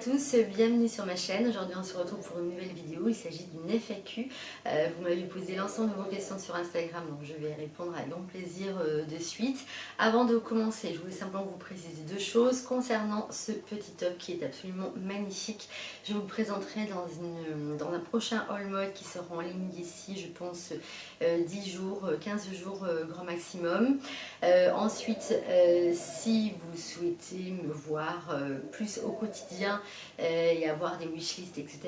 tous, bienvenue sur ma chaîne. Aujourd'hui on se retrouve pour une nouvelle vidéo, il s'agit d'une FAQ. Vous m'avez posé l'ensemble de vos questions sur Instagram, donc je vais y répondre avec grand plaisir de suite. Avant de commencer, je voulais simplement vous préciser deux choses concernant ce petit top qui est absolument magnifique. Je vous le présenterai dans un prochain haul mode qui sera en ligne d'ici, je pense, 10 jours, 15 jours grand maximum. Ensuite, si vous souhaitez me voir plus au quotidien et avoir des wishlists, etc.,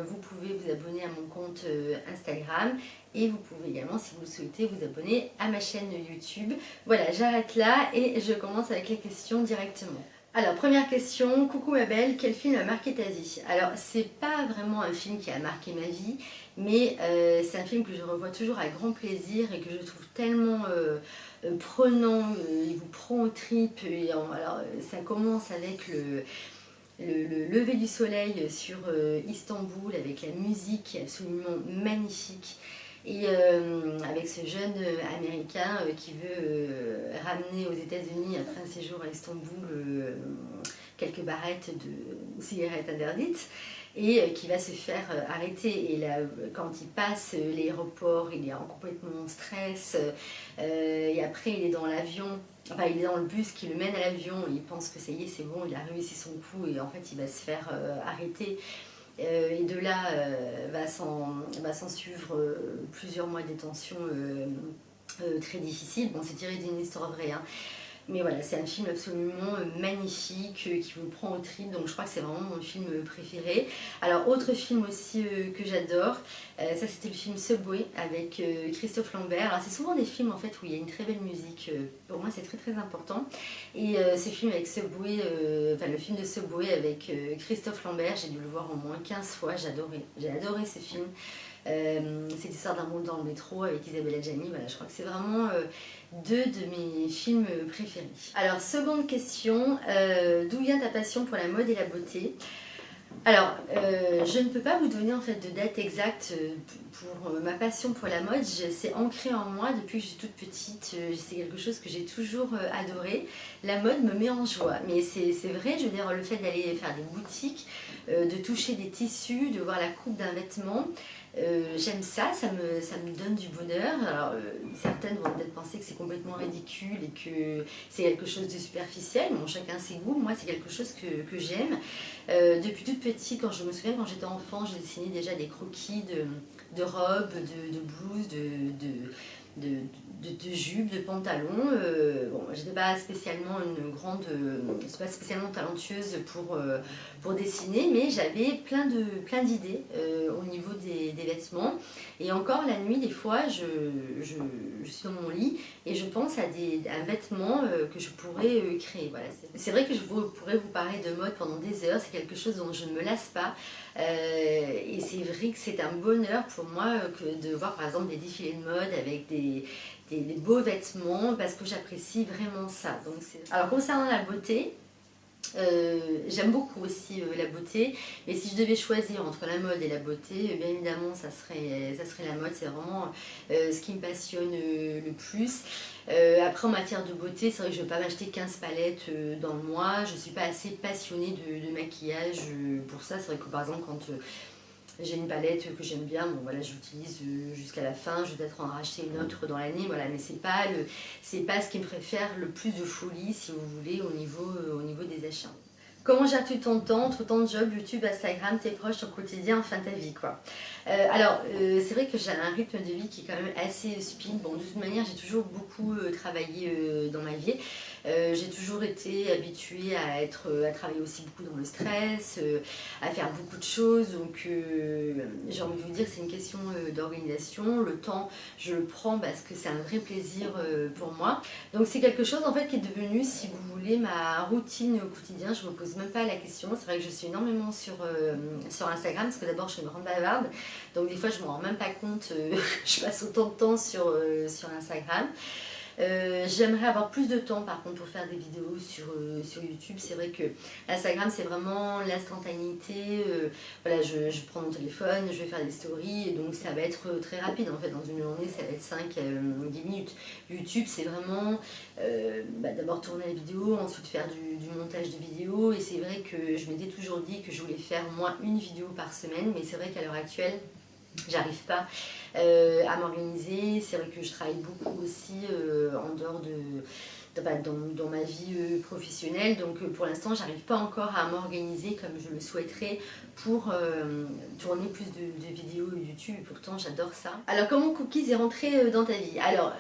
vous pouvez vous abonner à mon compte Instagram et vous pouvez également, si vous le souhaitez, vous abonner à ma chaîne YouTube. Voilà, j'arrête là et je commence avec les questions directement. Alors, première question, coucou ma belle, quel film a marqué ta vie? Alors, c'est pas vraiment un film qui a marqué ma vie, mais c'est un film que je revois toujours avec grand plaisir et que je trouve tellement prenant, il vous prend aux tripes. Alors, ça commence avec le lever du soleil sur Istanbul avec la musique qui est absolument magnifique. Et avec ce jeune américain qui veut ramener aux États-Unis après un séjour à Istanbul quelques barrettes de cigarettes interdites et qui va se faire arrêter. Et là, quand il passe l'aéroport, il est en complètement stress et après il est dans l'avion. Enfin, il est dans le bus qui le mène à l'avion, il pense que ça y est, c'est bon, il a réussi son coup et en fait il va se faire arrêter. Et de là va s'en suivre plusieurs mois de détention très difficile. Bon, c'est tiré d'une histoire vraie, hein. Mais voilà, c'est un film absolument magnifique qui vous prend au tripes, donc je crois que c'est vraiment mon film préféré. Alors, autre film aussi que j'adore, ça c'était le film Subway avec Christophe Lambert. Alors, c'est souvent des films en fait où il y a une très belle musique, pour moi c'est très très important. Et ce film avec Subway, le film de Subway avec Christophe Lambert, j'ai dû le voir au moins 15 fois, j'ai adoré ce film. C'est l'histoire d'un monde dans le métro avec Isabelle Adjani. Voilà, je crois que c'est vraiment deux de mes films préférés. Alors, seconde question, d'où vient ta passion pour la mode et la beauté? Alors, je ne peux pas vous donner en fait de date exacte pour ma passion pour la mode. C'est ancré en moi depuis que je suis toute petite. C'est quelque chose que j'ai toujours adoré. La mode me met en joie. Mais c'est vrai, je veux dire, le fait d'aller faire des boutiques, de toucher des tissus, de voir la coupe d'un vêtement, j'aime ça, ça me donne du bonheur. Alors, certaines vont peut-être penser que c'est complètement ridicule et que c'est quelque chose de superficiel. Bon, chacun ses goûts. Moi, c'est quelque chose que j'aime. Depuis toute petite, quand je me souviens, quand j'étais enfant, je dessinais déjà des croquis de robes, de blouses, de jupes, de pantalons. Bon, j'étais pas spécialement pas spécialement talentueuse pour dessiner, mais j'avais plein d'idées au niveau des vêtements. Et encore la nuit, des fois, je suis dans mon lit et je pense à un vêtement que je pourrais créer. Voilà. C'est vrai que je pourrais vous parler de mode pendant des heures, c'est quelque chose dont je ne me lasse pas. Et c'est vrai que c'est un bonheur pour moi de voir par exemple des défilés de mode avec des beaux vêtements parce que j'apprécie vraiment ça. Donc, alors concernant la beauté, j'aime beaucoup aussi la beauté, mais si je devais choisir entre la mode et la beauté, bien évidemment ça serait la mode. C'est vraiment ce qui me passionne le plus. Après, en matière de beauté, c'est vrai que je ne vais pas m'acheter 15 palettes dans le mois. Je ne suis pas assez passionnée de maquillage pour ça. C'est vrai que par exemple quand j'ai une palette que j'aime bien, bon voilà, j'utilise jusqu'à la fin, je vais peut-être en racheter une autre dans l'année, voilà, mais c'est pas ce qui me ferait faire le plus de folie, si vous voulez, au niveau des achats. Comment gères-tu ton temps entre tant de jobs, YouTube, Instagram, tes proches, ton quotidien, enfin ta vie, quoi? C'est vrai que j'ai un rythme de vie qui est quand même assez speed. Bon, de toute manière, j'ai toujours beaucoup travaillé dans ma vie. J'ai toujours été habituée à travailler aussi beaucoup dans le stress, à faire beaucoup de choses. Donc, j'ai envie de vous dire, c'est une question d'organisation. Le temps, je le prends parce que c'est un vrai plaisir pour moi. Donc, c'est quelque chose en fait qui est devenu, si vous voulez, ma routine au quotidien. Je ne me pose même pas la question. C'est vrai que je suis énormément sur Instagram parce que d'abord, je suis une grande bavarde. Donc, des fois, je ne me rends même pas compte que je passe autant de temps sur Instagram. J'aimerais avoir plus de temps par contre pour faire des vidéos sur YouTube. C'est vrai que Instagram c'est vraiment l'instantanéité. Voilà, je prends mon téléphone, je vais faire des stories et donc ça va être très rapide en fait. Dans une journée ça va être 5 à 10 minutes. YouTube c'est vraiment d'abord tourner la vidéo, ensuite faire du montage de vidéos, et c'est vrai que je m'étais toujours dit que je voulais faire au moins une vidéo par semaine, mais c'est vrai qu'à l'heure actuelle j'arrive pas à m'organiser. C'est vrai que je travaille beaucoup aussi en dehors dans ma vie professionnelle, donc pour l'instant j'arrive pas encore à m'organiser comme je le souhaiterais pour tourner plus de vidéos YouTube, et pourtant j'adore ça. Alors comment Cookies est rentré dans ta vie? Alors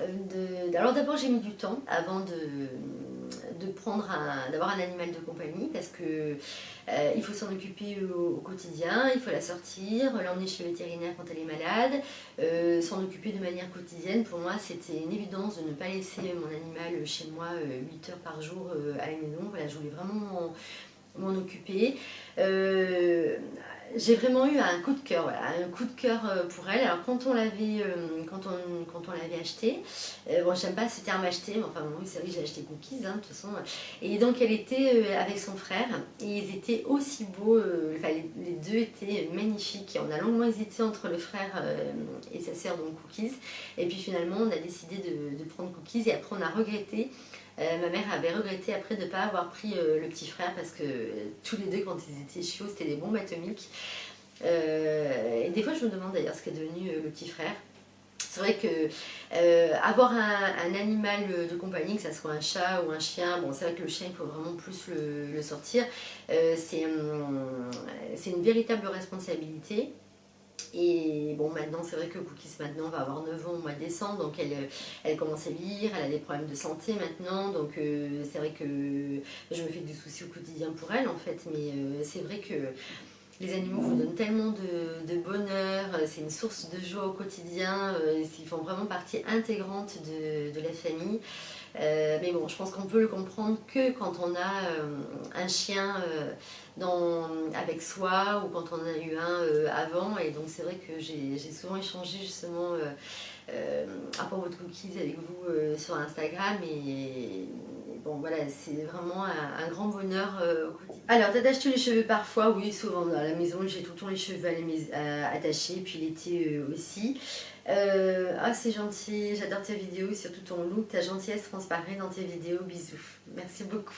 d'abord j'ai mis du temps avant d'avoir un animal de compagnie, parce que il faut s'en occuper au quotidien, il faut la sortir, l'emmener chez le vétérinaire quand elle est malade, s'en occuper de manière quotidienne. Pour moi c'était une évidence de ne pas laisser mon animal chez moi 8 heures par jour à la maison. Voilà, je voulais vraiment m'en occuper. J'ai vraiment eu un coup de cœur, voilà, un coup de cœur pour elle. Alors quand on l'avait acheté, bon j'aime pas ce terme acheté, mais enfin oui, c'est vrai que j'ai acheté Cookies de toute façon. Et donc elle était avec son frère et ils étaient aussi beaux, enfin les deux étaient magnifiques. Et on a longuement hésité entre le frère et sa sœur, donc Cookies. Et puis finalement on a décidé de prendre Cookies, et après on a regretté. Ma mère avait regretté après de ne pas avoir pris le petit frère, parce que tous les deux quand ils étaient chiots c'était des bombes atomiques. Et des fois je me demande d'ailleurs ce qu'est devenu le petit frère. C'est vrai que avoir un animal de compagnie, que ce soit un chat ou un chien, bon c'est vrai que le chien il faut vraiment plus le sortir, c'est une véritable responsabilité. Et bon, maintenant c'est vrai que Cookies maintenant va avoir 9 ans au mois de décembre, donc elle commence à lire, elle a des problèmes de santé maintenant, donc c'est vrai que je me fais des soucis au quotidien pour elle en fait, mais c'est vrai que les animaux vous donnent tellement de bonheur, c'est une source de joie au quotidien, ils font vraiment partie intégrante de la famille. Mais bon, je pense qu'on peut le comprendre que quand on a un chien avec soi, ou quand on en a eu un avant. Et donc c'est vrai que j'ai souvent échangé justement à propos de Cookies avec vous sur Instagram. Et bon voilà, c'est vraiment un grand bonheur au quotidien. Alors t'attaches tous les cheveux parfois? Oui, souvent à la maison j'ai tout le temps les cheveux attachés, puis l'été aussi. Ah c'est gentil, j'adore tes vidéos, surtout ton look, ta gentillesse transparaît dans tes vidéos, bisous. Merci beaucoup.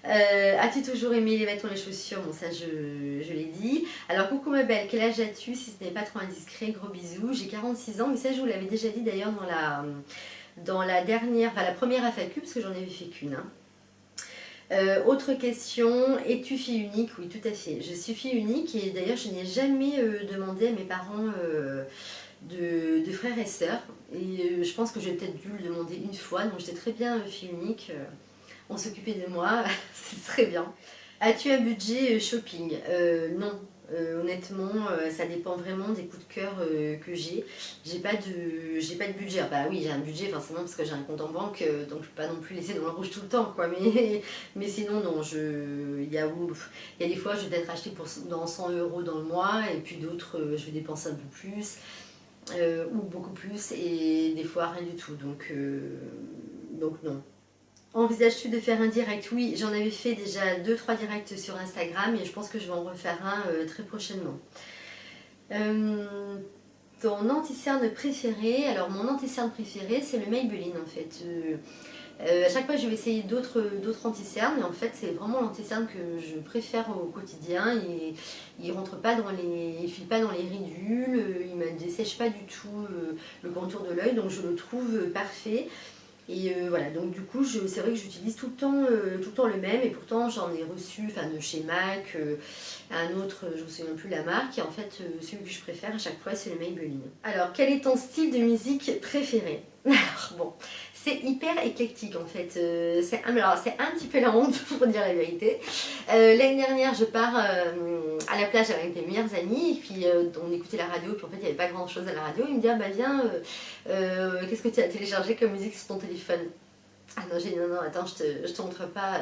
As-tu toujours aimé les vêtements et les chaussures? Bon ça je l'ai dit. Alors coucou ma belle, quel âge as-tu si ce n'est pas trop indiscret? Gros bisous. J'ai 46 ans, mais ça je vous l'avais déjà dit d'ailleurs dans la dernière, enfin la première FAQ, parce que j'en avais fait qu'une. Autre question, es-tu fille unique? Oui tout à fait, je suis fille unique, et d'ailleurs je n'ai jamais demandé à mes parents de frères et sœurs, et je pense que j'ai peut-être dû le demander une fois, donc j'étais très bien fille unique, on s'occupait de moi, c'est très bien. As-tu un budget shopping? Non. Honnêtement, ça dépend vraiment des coups de cœur que j'ai. J'ai pas de budget. Ah bah oui, j'ai un budget forcément parce que j'ai un compte en banque, donc je peux pas non plus laisser dans le rouge tout le temps, quoi. Mais sinon, non, il y a des fois, je vais peut-être acheter dans 100 € dans le mois, et puis d'autres, je vais dépenser un peu plus, ou beaucoup plus, et des fois rien du tout. Donc non. Envisages-tu de faire un direct? Oui, j'en avais fait déjà 2-3 directs sur Instagram, et je pense que je vais en refaire un très prochainement. Ton anti-cerne préféré? Alors mon anti-cerne préféré c'est le Maybelline en fait. À chaque fois je vais essayer d'autres anti-cernes, et en fait c'est vraiment l'anti-cerne que je préfère au quotidien. Il rentre pas il file pas dans les ridules, il ne dessèche pas du tout le contour de l'œil, donc je le trouve parfait. Et voilà, donc du coup c'est vrai que j'utilise tout le temps le même, et pourtant j'en ai reçu de chez MAC, un autre, je ne me souviens plus la marque, et en fait celui que je préfère à chaque fois c'est le Maybelline. Alors quel est ton style de musique préféré? Alors bon, c'est hyper éclectique en fait, c'est un petit peu la honte pour dire la vérité. L'année dernière je pars à la plage avec des meilleurs amis, et puis on écoutait la radio, puis en fait il n'y avait pas grand chose à la radio. Il me dit ah bah viens, qu'est-ce que tu as téléchargé comme musique sur ton téléphone? Ah non, j'ai dit non attends, je te montre pas,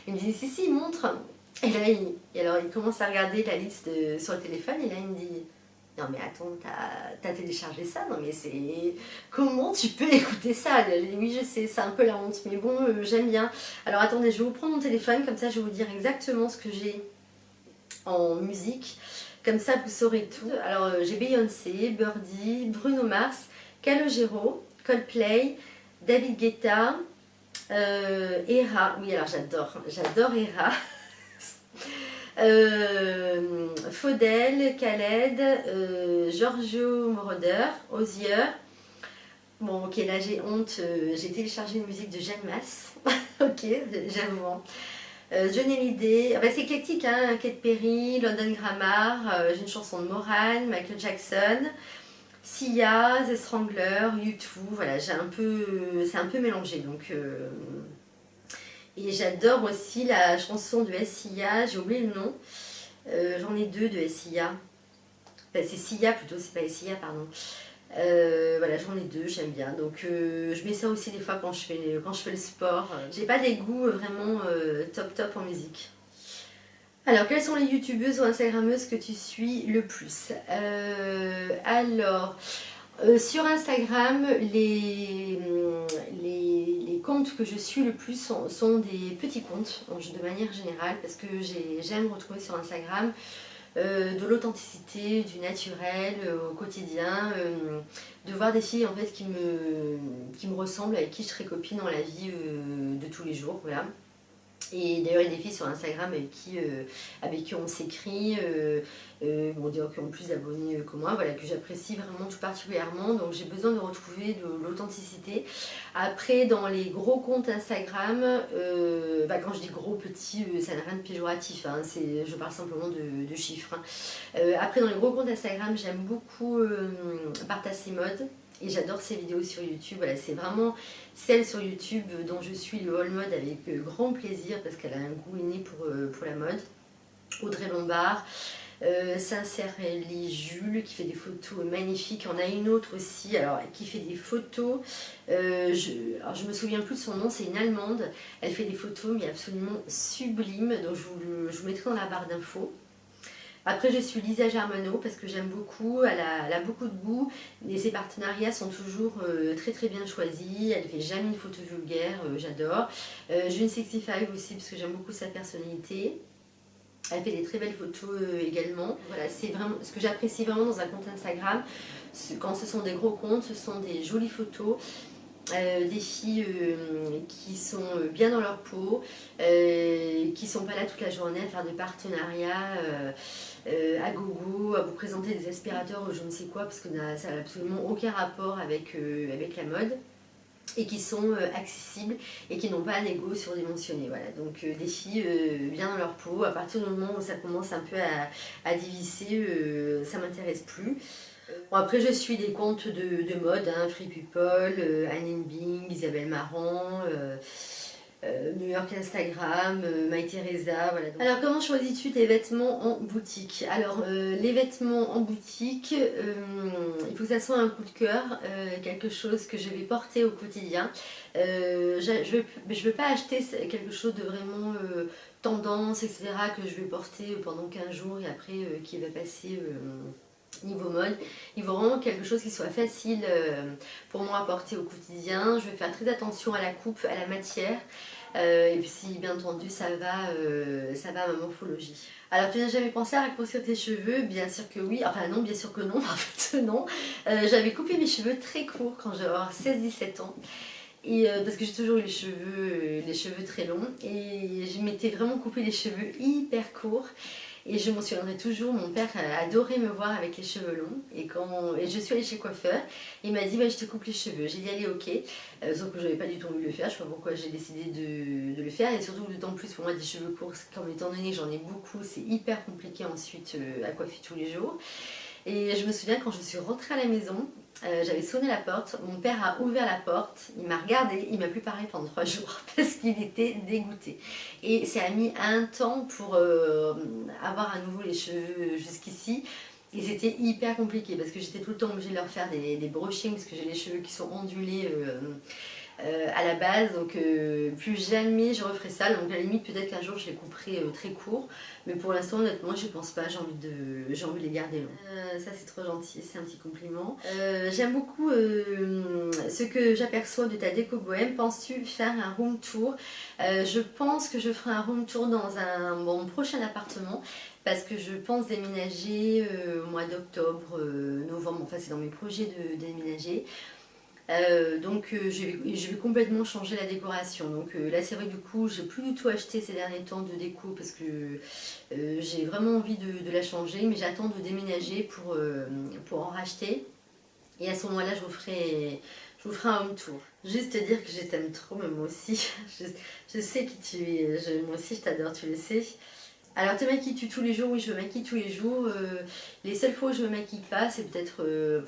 Il me dit si montre. Et là alors il commence à regarder la liste sur le téléphone, et là il me dit non mais attends, t'as téléchargé ça? Non mais c'est... Comment tu peux écouter ça? Oui je sais, c'est un peu la honte, mais bon, j'aime bien. Alors attendez, je vais vous prendre mon téléphone, comme ça je vais vous dire exactement ce que j'ai en musique. Comme ça vous saurez tout. Alors j'ai Beyoncé, Birdie, Bruno Mars, Calogero, Coldplay, David Guetta, Era. Oui alors j'adore Era. Faudel, Khaled, Giorgio Moroder, Hozier. Bon ok là j'ai honte, j'ai téléchargé une musique de Jeanne Masse. Ok, j'avoue. Johnny Hallyday, ah bah, c'est éclectique, hein, Katy Perry, London Grammar, j'ai une chanson de Moran, Michael Jackson, Sia, The Strangler, U2, voilà, c'est un peu mélangé donc. Et j'adore aussi la chanson de Sia, j'ai oublié le nom, j'en ai deux de Sia, enfin, c'est Sia plutôt, c'est pas Sia, pardon. Voilà, j'en ai deux, j'aime bien. Donc je mets ça aussi des fois quand je fais le sport. J'ai pas des goûts vraiment top en musique. Alors, quelles sont les youtubeuses ou instagrammeuses que tu suis le plus? Sur Instagram, les comptes que je suis le plus sont des petits comptes, de manière générale, parce que j'aime retrouver sur Instagram de l'authenticité, du naturel au quotidien, de voir des filles en fait qui me ressemblent, avec qui je serais copine dans la vie de tous les jours, voilà. Et d'ailleurs il y a des filles sur Instagram avec qui on s'écrit, bon, qui ont plus d'abonnés que moi, voilà, que j'apprécie vraiment tout particulièrement, donc j'ai besoin de retrouver de l'authenticité. Après dans les gros comptes Instagram, quand je dis gros, petit, ça n'a rien de péjoratif, hein, je parle simplement de chiffres. Hein. Après dans les gros comptes Instagram, j'aime beaucoup Partassi Mode. Et j'adore ses vidéos sur YouTube, voilà, c'est vraiment celle sur YouTube dont je suis le haul mode avec grand plaisir parce qu'elle a un goût inné pour la mode. Audrey Lombard, Sincère-Lee Jules qui fait des photos magnifiques. On a une autre aussi alors, qui fait des photos, alors je me souviens plus de son nom, c'est une Allemande. Elle fait des photos mais absolument sublimes, donc je vous mettrai dans la barre d'infos. Après je suis Lisa Germano parce que j'aime beaucoup, elle a beaucoup de goût et ses partenariats sont toujours très bien choisis, elle fait jamais une photo vulgaire, j'adore. June65 aussi parce que j'aime beaucoup sa personnalité. Elle fait des très belles photos également. Voilà, c'est vraiment ce que j'apprécie vraiment dans un compte Instagram. Quand ce sont des gros comptes, ce sont des jolies photos. Des filles qui sont bien dans leur peau, qui sont pas là toute la journée à faire des partenariats à gogo, à vous présenter des aspirateurs ou je ne sais quoi, parce que ça n'a absolument aucun rapport avec la mode, et qui sont accessibles et qui n'ont pas un ego surdimensionné. Voilà. Donc des filles bien dans leur peau, à partir du moment où ça commence un peu à divisser, ça m'intéresse plus. Bon, après je suis des comptes de mode, hein, Free People, Anne Bing, Isabelle Marant, New York Instagram, My Teresa, voilà. Donc. Alors comment choisis-tu tes vêtements en boutique? Alors les vêtements en boutique, il faut que ça soit un coup de cœur, quelque chose que je vais porter au quotidien. Je veux pas acheter quelque chose de vraiment tendance, etc., que je vais porter pendant 15 jours et après qui va passer... niveau mode, il faut vraiment quelque chose qui soit facile pour moi à porter au quotidien. Je vais faire très attention à la coupe, à la matière, et puis si bien entendu ça va à ma morphologie. Alors tu n'as jamais pensé à raccourcir tes cheveux? Bien sûr que oui, enfin non, bien sûr que non, en fait non. J'avais coupé mes cheveux très courts quand j'avais 16-17 ans. Et parce que j'ai toujours eu les cheveux très longs et je m'étais vraiment coupé les cheveux hyper courts. Et je m'en souviendrai toujours, mon père adorait me voir avec les cheveux longs. Et je suis allée chez le coiffeur, il m'a dit bah, je te coupe les cheveux. J'ai dit allez ok, sauf que je n'avais pas du tout envie de le faire, je ne sais pas pourquoi j'ai décidé de le faire. Et surtout d'autant plus pour moi des cheveux courts, comme étant donné que j'en ai beaucoup, c'est hyper compliqué ensuite à coiffer tous les jours. Et je me souviens quand je suis rentrée à la maison, j'avais sonné la porte, mon père a ouvert la porte, il m'a regardé, il m'a plus parlé pendant 3 jours parce qu'il était dégoûté. Et ça a mis un temps pour avoir à nouveau les cheveux jusqu'ici. Et c'était hyper compliqué parce que j'étais tout le temps obligée de leur faire des brushings parce que j'ai les cheveux qui sont ondulés à la base, donc plus jamais je referai ça. Donc à la limite peut-être qu'un jour je les couperai très courts, mais pour l'instant honnêtement je pense pas, j'ai envie de les garder longs. Ça c'est trop gentil, c'est un petit compliment. J'aime beaucoup ce que j'aperçois de ta déco bohème. Penses-tu faire un room tour? Je pense que je ferai un room tour dans mon prochain appartement, parce que je pense déménager au mois d'octobre, novembre, enfin c'est dans mes projets de déménager. Donc je vais complètement changer la décoration. Donc là c'est vrai que du coup j'ai plus du tout acheté ces derniers temps de déco parce que j'ai vraiment envie de la changer, mais j'attends de déménager pour en racheter. Et à ce moment-là je vous ferai un home tour. Juste te dire que je t'aime trop, mais moi aussi. Je sais qui tu es, moi aussi je t'adore, tu le sais. Alors te maquilles-tu tous les jours? Oui, je me maquille tous les jours. Les seules fois où je me maquille pas, c'est peut-être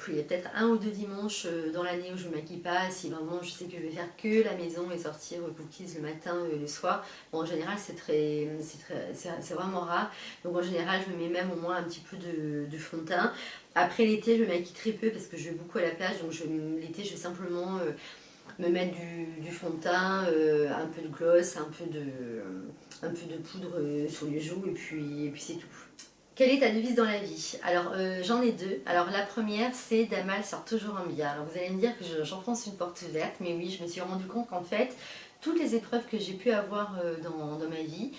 il y a peut-être 1 ou 2 dimanches dans l'année où je me maquille pas. Si vraiment je sais que je vais faire que la maison et sortir cookies le matin, le soir. Bon, en général c'est vraiment rare. Donc en général je me mets même au moins un petit peu de fond de teint. Après l'été je me maquille très peu parce que je vais beaucoup à la plage. Donc l'été je vais simplement me mettre du fond de teint, un peu de gloss, un peu de poudre sur les joues et puis c'est tout. Quelle est ta devise dans la vie? Alors j'en ai deux. Alors la première c'est d'un mal sort toujours un bien. Alors vous allez me dire que j'enfonce une porte ouverte, mais oui, je me suis rendu compte qu'en fait toutes les épreuves que j'ai pu avoir dans ma vie,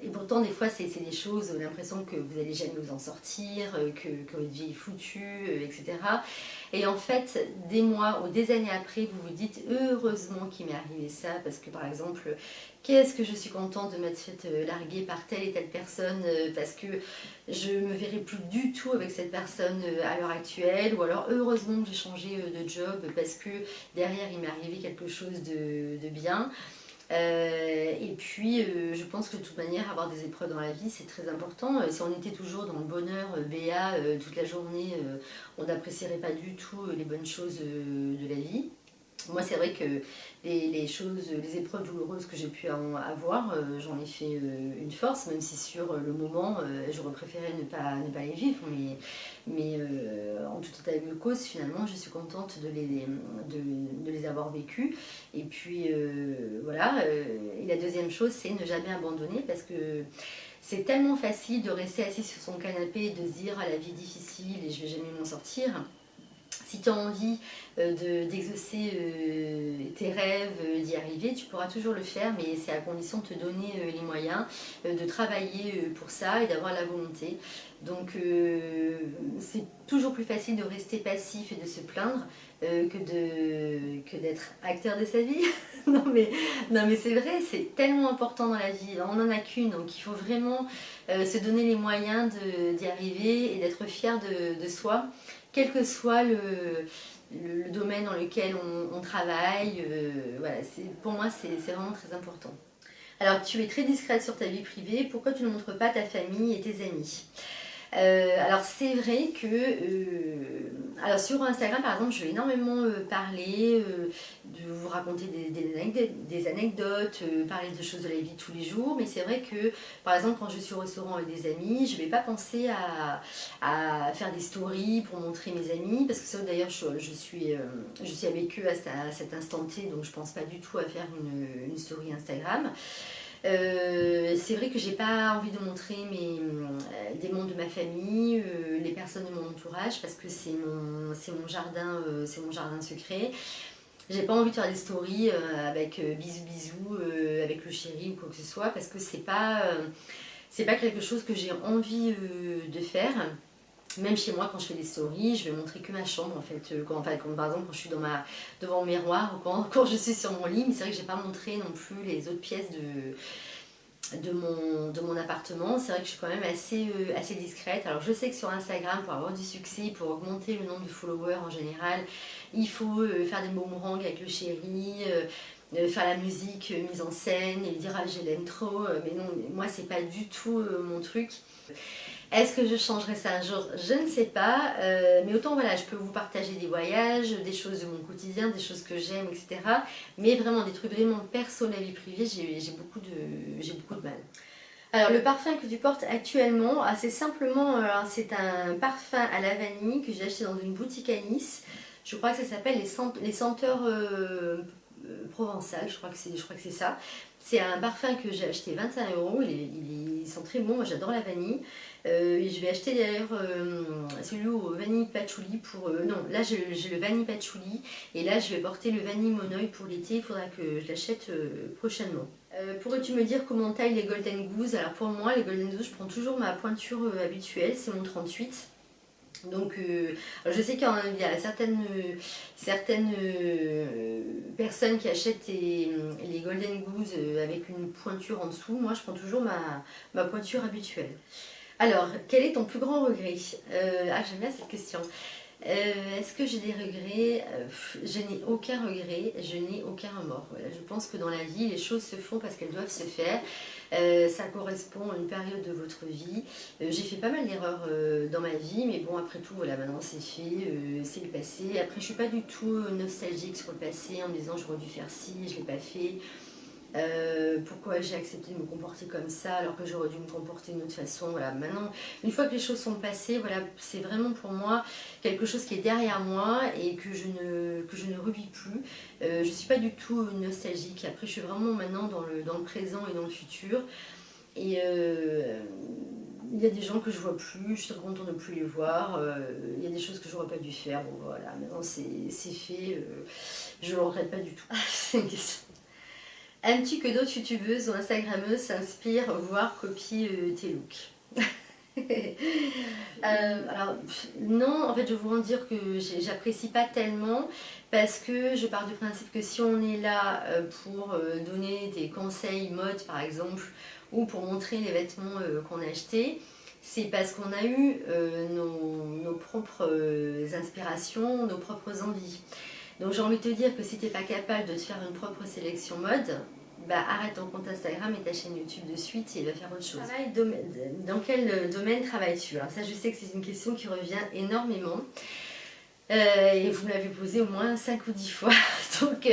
et pourtant des fois c'est des choses, l'impression que vous n'allez jamais vous en sortir, que votre vie est foutue, etc. Et en fait, des mois ou des années après, vous vous dites heureusement qu'il m'est arrivé ça, parce que par exemple, qu'est-ce que je suis contente de m'être fait larguer par telle et telle personne, parce que je me verrai plus du tout avec cette personne à l'heure actuelle, ou alors heureusement que j'ai changé de job parce que derrière il m'est arrivé quelque chose de bien. Et puis je pense que de toute manière avoir des épreuves dans la vie c'est très important. Si on était toujours dans le bonheur béat toute la journée, on n'apprécierait pas du tout les bonnes choses de la vie. Moi c'est vrai que les épreuves douloureuses que j'ai pu avoir, j'en ai fait une force, même si sur le moment j'aurais préféré ne pas les vivre, mais en tout état de cause finalement je suis contente de les avoir vécues. Et puis voilà, et la deuxième chose c'est ne jamais abandonner, parce que c'est tellement facile de rester assis sur son canapé et de se dire ah, la vie est difficile et je vais jamais m'en sortir. Si tu as envie d'exaucer tes rêves, d'y arriver, tu pourras toujours le faire, mais c'est à condition de te donner les moyens, de travailler pour ça et d'avoir la volonté. Donc c'est toujours plus facile de rester passif et de se plaindre que d'être acteur de sa vie. non mais c'est vrai, c'est tellement important dans la vie, on n'en a qu'une, donc il faut vraiment se donner les moyens d'y arriver et d'être fier de soi, quel que soit le domaine dans lequel on travaille. Voilà, pour moi c'est vraiment très important. Alors tu es très discrète sur ta vie privée, pourquoi tu ne montres pas ta famille et tes amis? Alors c'est vrai que alors sur Instagram par exemple je vais énormément parler, de vous raconter des anecdotes, parler de choses de la vie de tous les jours, mais c'est vrai que par exemple quand je suis au restaurant avec des amis, je ne vais pas penser à faire des stories pour montrer mes amis, parce que ça d'ailleurs je suis avec eux à cet instant T, donc je ne pense pas du tout à faire une story Instagram. C'est vrai que j'ai pas envie de montrer des membres de ma famille, les personnes de mon entourage, parce que c'est mon jardin, secret. J'ai pas envie de faire des stories avec bisous bisous avec le chéri ou quoi que ce soit, parce que c'est pas quelque chose que j'ai envie de faire. Même chez moi, quand je fais des stories, je vais montrer que ma chambre en fait. Quand, par exemple, quand je suis devant le miroir ou quand je suis sur mon lit, mais c'est vrai que je n'ai pas montré non plus les autres pièces de mon appartement. C'est vrai que je suis quand même assez discrète. Alors je sais que sur Instagram, pour avoir du succès, pour augmenter le nombre de followers en général, il faut faire des boomerangs avec le chéri, faire la musique mise en scène et lui dire ah je l'aime trop, mais non, moi c'est pas du tout mon truc. Est-ce que je changerai ça un jour? Je ne sais pas, mais autant voilà, je peux vous partager des voyages, des choses de mon quotidien, des choses que j'aime, etc. Mais vraiment des trucs vraiment perso de la vie privée, j'ai beaucoup de mal. Alors le parfum que tu portes actuellement, assez simplement, c'est un parfum à la vanille que j'ai acheté dans une boutique à Nice. Je crois que ça s'appelle les senteurs provençales, je crois que c'est ça. C'est un parfum que j'ai acheté 21 €, ils sont très bons, moi j'adore la vanille. Et je vais acheter d'ailleurs celui au vanille patchouli pour... non, là j'ai le vanille patchouli et là je vais porter le vanille monoï pour l'été, il faudra que je l'achète prochainement. Pourrais-tu me dire comment taille les Golden Goose? Alors pour moi, les Golden Goose, je prends toujours ma pointure habituelle, c'est mon 38. Donc je sais qu'il y a certaines personnes qui achètent les Golden Goose avec une pointure en dessous. Moi je prends toujours ma pointure habituelle. Alors, quel est ton plus grand regret? J'aime bien cette question. Est-ce que j'ai des regrets? Je n'ai aucun regret, je n'ai aucun remords. Voilà, je pense que dans la vie, les choses se font parce qu'elles doivent se faire. Ça correspond à une période de votre vie. J'ai fait pas mal d'erreurs dans ma vie, mais bon, après tout, voilà, maintenant c'est fait, c'est le passé. Après, je suis pas du tout nostalgique sur le passé en me disant j'aurais dû faire ci, je l'ai pas fait. Pourquoi j'ai accepté de me comporter comme ça alors que j'aurais dû me comporter d'une autre façon. Voilà, maintenant, une fois que les choses sont passées, voilà, c'est vraiment pour moi quelque chose qui est derrière moi et que je ne revis plus. Je ne suis pas du tout nostalgique. Après, je suis vraiment maintenant dans le présent et dans le futur. Et il y a des gens que je vois plus, je suis très contente de ne plus les voir. Il y a des choses que je n'aurais pas dû faire. Bon, voilà, maintenant c'est fait. Je ne le regrette pas du tout. C'est une question. Aimes-tu que d'autres youtubeuses ou instagrammeuses s'inspirent, voire copient tes looks? Alors non, en fait je vais vous en dire que j'apprécie pas tellement parce que je pars du principe que si on est là pour donner des conseils mode par exemple ou pour montrer les vêtements qu'on a achetés, c'est parce qu'on a eu nos propres inspirations, nos propres envies. Donc j'ai envie de te dire que si tu n'es pas capable de te faire une propre sélection mode, bah arrête ton compte Instagram et ta chaîne YouTube de suite et va faire autre chose. Dans quel domaine travailles-tu? Alors ça je sais que c'est une question qui revient énormément. Et vous me l'avez posé au moins 5 ou 10 fois. Donc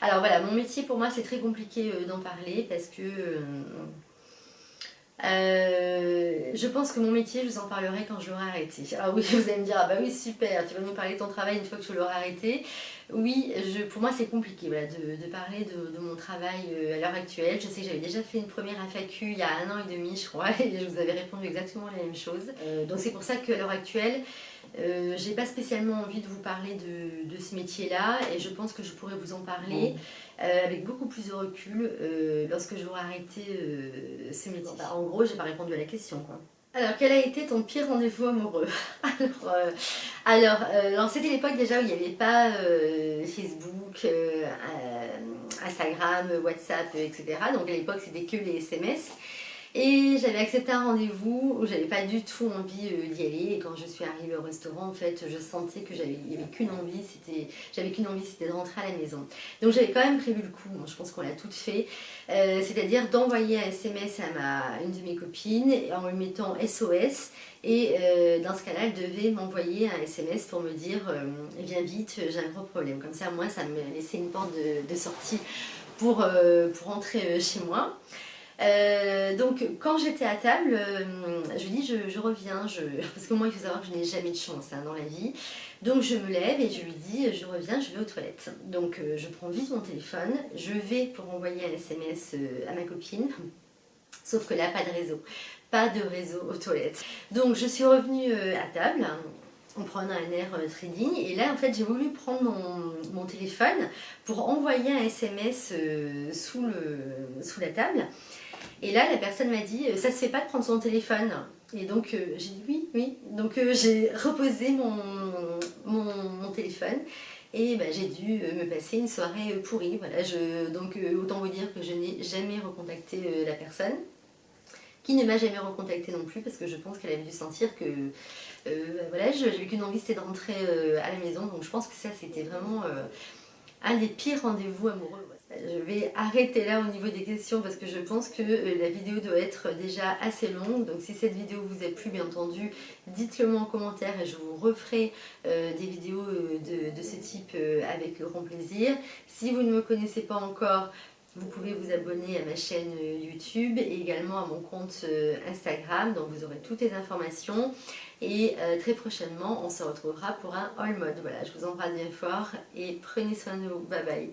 alors voilà, mon métier pour moi c'est très compliqué d'en parler parce que... je pense que mon métier, je vous en parlerai quand je l'aurai arrêté. Ah oui, vous allez me dire, ah bah oui, super, tu vas nous parler de ton travail une fois que tu l'auras arrêté. Oui, pour moi c'est compliqué voilà, de parler de mon travail à l'heure actuelle. Je sais que j'avais déjà fait une première FAQ il y a 1 an et demi, je crois, et je vous avais répondu exactement la même chose. Donc c'est pour ça qu'à l'heure actuelle, j'ai pas spécialement envie de vous parler de ce métier-là, et je pense que je pourrais vous en parler avec beaucoup plus de recul lorsque j'aurai arrêté ce métier. Bon, bah, en gros, j'ai pas répondu à la question, quoi. Alors, quel a été ton pire rendez-vous amoureux? Alors, c'était l'époque déjà où il n'y avait pas Facebook, Instagram, WhatsApp, etc. Donc à l'époque, c'était que les SMS. Et j'avais accepté un rendez-vous où j'avais pas du tout envie d'y aller. Et quand je suis arrivée au restaurant, en fait, je sentais que j'avais qu'une envie, c'était de rentrer à la maison. Donc j'avais quand même prévu le coup, bon, je pense qu'on l'a toutes fait, c'est-à-dire d'envoyer un SMS à une de mes copines en lui mettant SOS. Et dans ce cas-là, elle devait m'envoyer un SMS pour me dire viens vite, j'ai un gros problème. Comme ça, moi, ça me laissait une porte de sortie pour rentrer chez moi. Donc quand j'étais à table, je lui dis je reviens, parce que moi il faut savoir que je n'ai jamais de chance dans la vie. Donc je me lève et je lui dis je reviens, je vais aux toilettes. Donc je prends vite mon téléphone, je vais pour envoyer un SMS à ma copine, sauf que là pas de réseau. Pas de réseau aux toilettes. Donc je suis revenue à table en prenant un air très digne, et là en fait j'ai voulu prendre mon téléphone pour envoyer un SMS sous la table. Et là, la personne m'a dit ça se fait pas de prendre son téléphone. Et donc j'ai dit oui, oui. Donc j'ai reposé mon téléphone et bah, j'ai dû me passer une soirée pourrie. Voilà, donc autant vous dire que je n'ai jamais recontacté la personne, qui ne m'a jamais recontacté non plus, parce que je pense qu'elle avait dû sentir que voilà, j'avais qu'une envie, c'était de rentrer à la maison. Donc je pense que ça c'était vraiment un des pires rendez-vous amoureux. Je vais arrêter là au niveau des questions parce que je pense que la vidéo doit être déjà assez longue. Donc si cette vidéo vous a plu, bien entendu, dites-le moi en commentaire et je vous referai des vidéos de ce type avec grand plaisir. Si vous ne me connaissez pas encore, Vous pouvez vous abonner à ma chaîne YouTube et également à mon compte Instagram, donc vous aurez toutes les informations. Et très prochainement, on se retrouvera pour un haul mode. Voilà, je vous embrasse bien fort et prenez soin de vous. Bye bye.